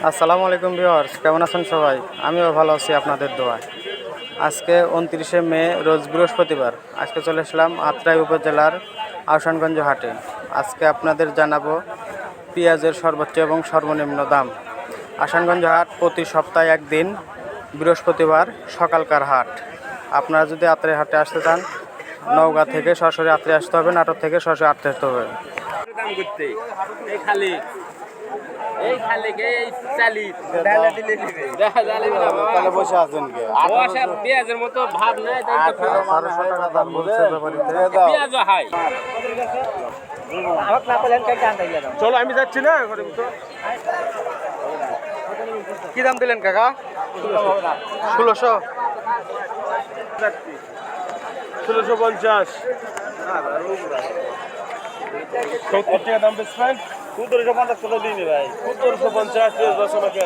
আসসালামু আলাইকুম ভিউয়ার্স, কেমন আছেন সবাই? আমিও ভালো আছি আপনাদের দোয়ায়। আজকে 29শে মে রোজ বৃহস্পতিবার। আজকে চলে আসলাম আত্রাই উপজেলার আহসানগঞ্জ হাটে। আজকে আপনাদের জানাবো পেঁয়াজের সর্বোচ্চ এবং সর্বনিম্ন দাম। আহসানগঞ্জ হাট প্রতি সপ্তাহে একদিন বৃহস্পতিবার সকালকার হাট। আপনারা যদি আত্রাই হাটে আসতে চান, নওগাঁ থেকে সরাসরি আত্রাই আসতে হবে, নাটোর থেকে সরাসরি আত্রাই আসতে হবে। দাম করতে এই খালি এই খালি এই চালি ডালে দিলে দিবে। দেখা জানি না বাবা তাহলে বসে আছেন কে? বসার পেঁয়াজের মতো ভাব নাই তাই তো 1800 টাকা দাম বলছে ব্যাপারীতে। পেঁয়াজ হাই চলো আমি যাচ্ছি না। কি দাম দিলেন কাকা? 1600। 1650 70 টাকা দাম বেচবেন 1750 টাকা দিন ভাই। 1750 দশ আমাকে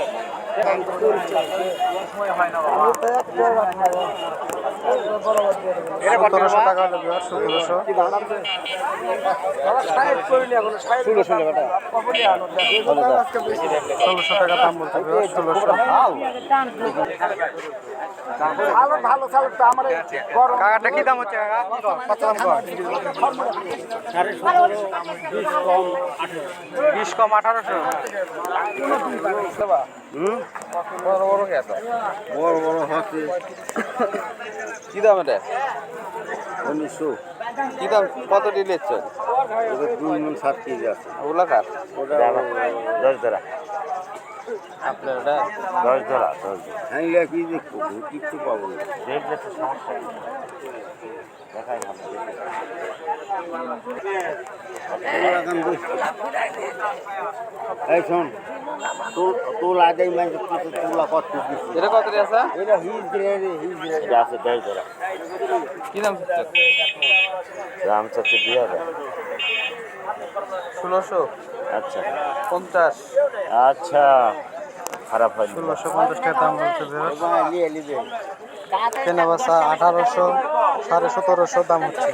এটা 1700 টাকা হলো বিয়ার, 1700। 1600 টাকা দাম বলতে বিয়ার, 1600। কাকাটা কি দাম হচ্ছে কাকা? কত দাম কর? 20 কম 1800। বড় বড় কেত? বড় বড় হাতে কি দাম এটা? 1900 কি দাম, কত দিলেছেন? ওদের 2 মণ 7 কেজি আছে ওগুলা কার? ওটা 10 ধরা আপনার এটা 10 ধরা হ্যাঁ কি দেখবো কিছু পাবো না দেখলে তো সমস্যা দেখাই না এই শোন তোল আগে মানে তোলা কত দিচ্ছি এটা কত দিয়ে আছে? এটা হিজ রে আছে 10 ধরা কি দাম হচ্ছে? দাম চাচ্ছে 2000 1600। আচ্ছা 50। আচ্ছা খারাপ হয় 1650 টাকা দাম বলছে বিয়ার। নিয়ে নিবে কেনা বেচা 1800, 1750 দাম হচ্ছে।